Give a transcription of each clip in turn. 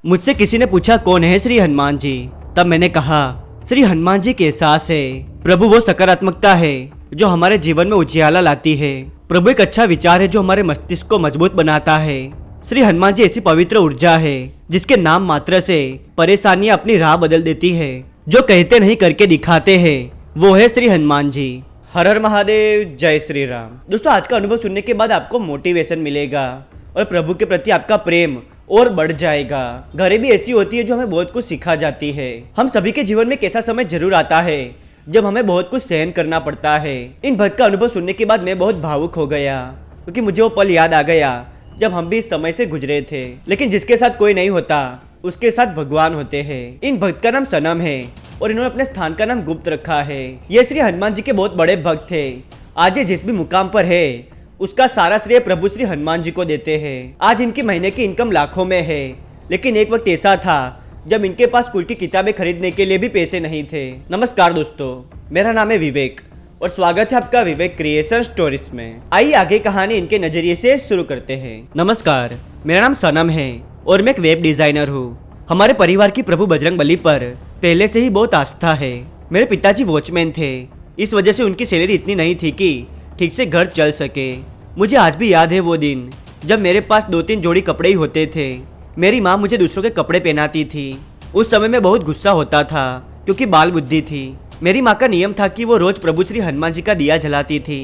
मुझसे किसी ने पूछा कौन है श्री हनुमान जी। तब मैंने कहा श्री हनुमान जी के एहसास है। प्रभु वो सकारात्मकता है जो हमारे जीवन में उजियाला लाती है। प्रभु एक अच्छा विचार है जो हमारे मस्तिष्क को मजबूत बनाता है। श्री हनुमान जी ऐसी पवित्र ऊर्जा है जिसके नाम मात्र से परेशानियां अपनी राह बदल देती है। जो कहते नहीं करके दिखाते हैं वो है श्री हनुमान जी। हर हर महादेव, जय श्री राम। दोस्तों, आज का अनुभव सुनने के बाद आपको मोटिवेशन मिलेगा और प्रभु के प्रति आपका प्रेम और बढ़ जाएगा। घरें भी ऐसी होती है जो हमें बहुत कुछ सिखा जाती है। हम सभी के जीवन में एक ऐसा समय जरूर आता है जब हमें बहुत कुछ सहन करना पड़ता है। इन भक्त का अनुभव सुनने के बाद मैं बहुत भावुक हो गया क्योंकि मुझे वो पल याद आ गया जब हम भी इस समय से गुजरे थे। लेकिन जिसके साथ कोई नहीं होता उसके साथ भगवान होते हैं। इन भक्त का नाम सनम है और इन्होंने अपने स्थान का नाम गुप्त रखा है। ये श्री हनुमान जी के बहुत बड़े भक्त थे। आज ये जिस भी मुकाम पर है उसका सारा श्रेय प्रभु श्री हनुमान जी को देते हैं। आज इनकी महीने की इनकम लाखों में है, लेकिन एक वक्त ऐसा था जब इनके पास स्कूल की किताबें खरीदने के लिए भी पैसे नहीं थे। नमस्कार दोस्तों, मेरा नाम है विवेक और स्वागत है आपका विवेक क्रिएशन स्टोरीज में। आइए आगे कहानी इनके नजरिए से शुरू करते हैं। नमस्कार, मेरा नाम सनम है और मैं एक वेब डिजाइनर हूँ। हमारे परिवार की प्रभु बजरंगबली पर पहले से ही बहुत आस्था है। मेरे पिताजी वॉचमैन थे, इस वजह से उनकी सैलरी इतनी नहीं थी कि ठीक से घर चल सके। मुझे आज भी याद है वो दिन जब मेरे पास 2-3 जोड़ी कपड़े ही होते थे। मेरी माँ मुझे दूसरों के कपड़े पहनाती थी। उस समय मैं बहुत गुस्सा होता था क्योंकि बाल बुद्धि थी। मेरी माँ का नियम था कि वो रोज प्रभु श्री हनुमान जी का दिया जलाती थी।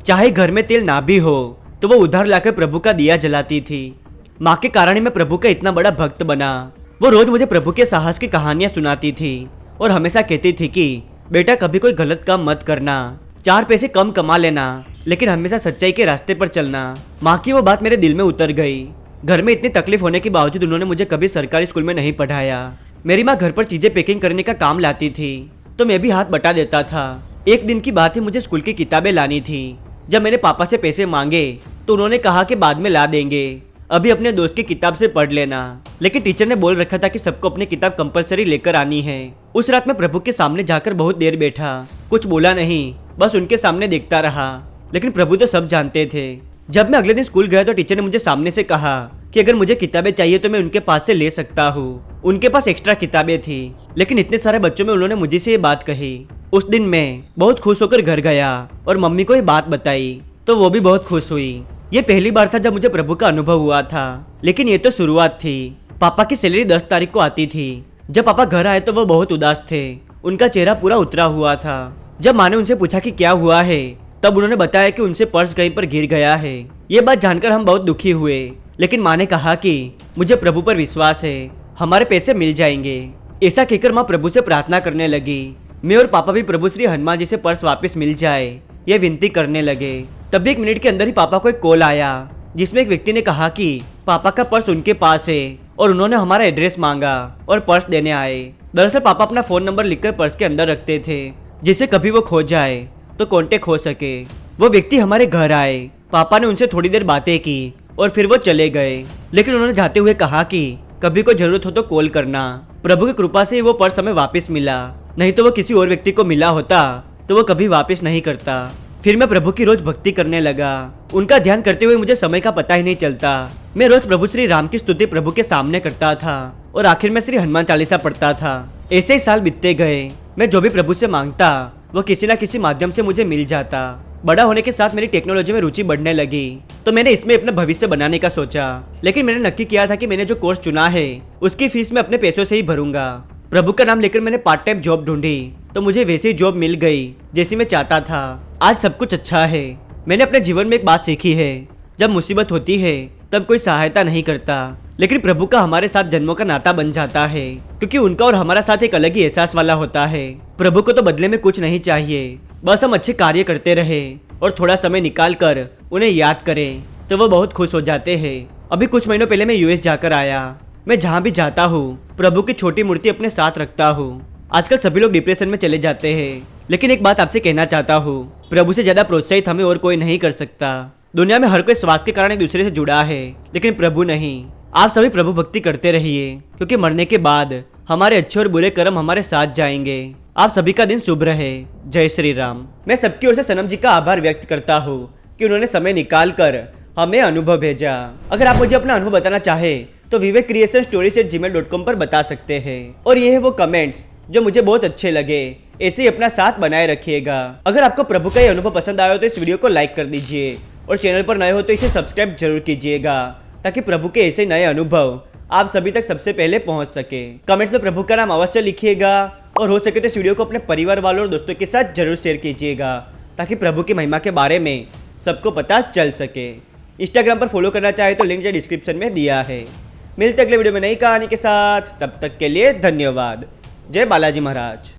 चाहे घर में तेल ना भी हो तो वो उधार लाकर प्रभु का दिया जलाती थी। माँ के कारण ही मैं प्रभु का इतना बड़ा भक्त बना। वो रोज मुझे प्रभु के साहस की कहानियां सुनाती थी और हमेशा कहती थी कि बेटा कभी कोई गलत काम मत करना, 4 पैसे कम कमा लेना, लेकिन हमेशा सच्चाई के रास्ते पर चलना। माँ की वो बात मेरे दिल में उतर गई। घर में इतनी तकलीफ होने के बावजूद उन्होंने मुझे कभी सरकारी स्कूल में नहीं पढ़ाया। मेरी माँ घर पर चीजें पैकिंग करने का काम लाती थी तो मैं भी हाथ बटा देता था। एक दिन की बात है, मुझे स्कूल की किताबें लानी थी। जब मैंने पापा से पैसे मांगे तो उन्होंने कहा कि बाद में ला देंगे, अभी अपने दोस्त की किताब से पढ़ लेना। लेकिन टीचर ने बोल रखा था कि सबको अपनी किताब कंपलसरी लेकर आनी है। उस रात में प्रभु के सामने जाकर बहुत देर बैठा, कुछ बोला नहीं, बस उनके सामने देखता रहा। लेकिन प्रभु तो सब जानते थे। जब मैं अगले दिन स्कूल गया तो टीचर ने मुझे सामने से कहा कि अगर मुझे किताबें चाहिए तो मैं उनके पास से ले सकता हूँ। उनके पास एक्स्ट्रा किताबें थी, लेकिन इतने सारे बच्चों में उन्होंने मुझे से ये बात कही। उस दिन मैं बहुत खुश होकर घर गया और मम्मी को ये बात बताई तो वो भी बहुत खुश हुई। ये पहली बार था जब मुझे प्रभु का अनुभव हुआ था, लेकिन ये तो शुरुआत थी। पापा की सैलरी 10 तारीख को आती थी। जब पापा घर आए तो वो बहुत उदास थे, उनका चेहरा पूरा उतरा हुआ था। जब माँ ने उनसे पूछा कि क्या हुआ है तब उन्होंने बताया कि उनसे पर्स कहीं पर गिर गया है। ये बात जानकर हम बहुत दुखी हुए, लेकिन माँ ने कहा कि मुझे प्रभु पर विश्वास है, हमारे पैसे मिल जाएंगे। ऐसा कहकर माँ प्रभु से प्रार्थना करने लगी। मैं और पापा भी प्रभु श्री हनुमान जी से पर्स वापस मिल जाए ये विनती करने लगे। तब 1 मिनट के अंदर ही पापा को एक कॉल आया जिसमें एक व्यक्ति ने कहा कि पापा का पर्स उनके पास है और उन्होंने हमारा एड्रेस मांगा और पर्स देने आए। दरअसल पापा अपना फोन नंबर लिखकर पर्स के अंदर रखते थे जिससे कभी वो खो जाए तो कांटेक्ट हो सके। वो व्यक्ति हमारे घर आए, पापा ने उनसे थोड़ी देर बातें की और फिर वो चले गए। लेकिन उन्होंने जाते हुए कहा कि कभी कोई जरूरत हो तो कॉल करना। प्रभु की कृपा से वो पर्स हमें वापस मिला, नहीं तो वो किसी और व्यक्ति को मिला होता तो वो कभी वापस नहीं करता। फिर मैं प्रभु की रोज भक्ति करने लगा। उनका ध्यान करते हुए मुझे समय का पता ही नहीं चलता। मैं रोज प्रभु श्री राम की स्तुति प्रभु के सामने करता था और आखिर में श्री हनुमान चालीसा पढ़ता था। ऐसे ही साल बीतते गए। मैं जो भी प्रभु से मांगता वो किसी न किसी माध्यम से मुझे मिल जाता। बड़ा होने के साथ मेरी टेक्नोलॉजी में रुचि बढ़ने लगी तो मैंने इसमें अपना भविष्य बनाने का सोचा। लेकिन मैंने नक्की किया था कि मैंने जो कोर्स चुना है उसकी फीस मैं अपने पैसों से ही भरूंगा। प्रभु का नाम लेकर मैंने पार्ट टाइम जॉब ढूंढी तो मुझे वैसी ही जॉब मिल गई जैसी मैं चाहता था। आज सब कुछ अच्छा है। मैंने अपने जीवन में एक बात सीखी है, जब मुसीबत होती है तब कोई सहायता नहीं करता, लेकिन प्रभु का हमारे साथ जन्मों का नाता बन जाता है क्योंकि उनका और हमारा साथ एक अलग ही एहसास वाला होता है। प्रभु को तो बदले में कुछ नहीं चाहिए, बस हम अच्छे कार्य करते रहे और थोड़ा समय निकाल कर उन्हें याद करें तो वो बहुत खुश हो जाते हैं। अभी कुछ महीनों पहले मैं यूएस जाकर आया। मैं जहाँ भी जाता हूँ प्रभु की छोटी मूर्ति अपने साथ रखता हूँ। आजकल सभी लोग डिप्रेशन में चले जाते हैं, लेकिन एक बात आपसे कहना चाहता हूँ, प्रभु से ज्यादा प्रोत्साहित हमें और कोई नहीं कर सकता। दुनिया में हर कोई स्वार्थ के कारण एक दूसरे से जुड़ा है, लेकिन प्रभु नहीं। आप सभी प्रभु भक्ति करते रहिए क्योंकि मरने के बाद हमारे अच्छे और बुरे कर्म हमारे साथ जाएंगे। आप सभी का दिन शुभ रहे। जय श्री राम। मैं सबकी ओर से सनम जी का आभार व्यक्त करता हूँ कि उन्होंने समय निकाल कर हमें अनुभव भेजा। अगर आप मुझे अपना अनुभव बताना चाहे तो vivekcreationstories@gmail.com पर बता सकते हैं। और ये है वो कमेंट्स जो मुझे बहुत अच्छे लगे। ऐसे ही अपना साथ बनाए रखिएगा। अगर आपको प्रभु का ये अनुभव पसंद आया हो तो इस वीडियो को लाइक कर दीजिए और चैनल पर नए हो तो इसे सब्सक्राइब जरूर कीजिएगा, ताकि प्रभु के ऐसे नए अनुभव आप सभी तक सबसे पहले पहुंच सके। कमेंट्स में प्रभु का नाम अवश्य लिखिएगा और हो सके तो इस वीडियो को अपने परिवार वालों और दोस्तों के साथ जरूर शेयर कीजिएगा, ताकि प्रभु की महिमा के बारे में सबको पता चल सके। इंस्टाग्राम पर फॉलो करना चाहे तो लिंक डिस्क्रिप्शन में दिया है। मिलते अगले वीडियो में नई कहानी के साथ, तब तक के लिए धन्यवाद। जय बालाजी महाराज।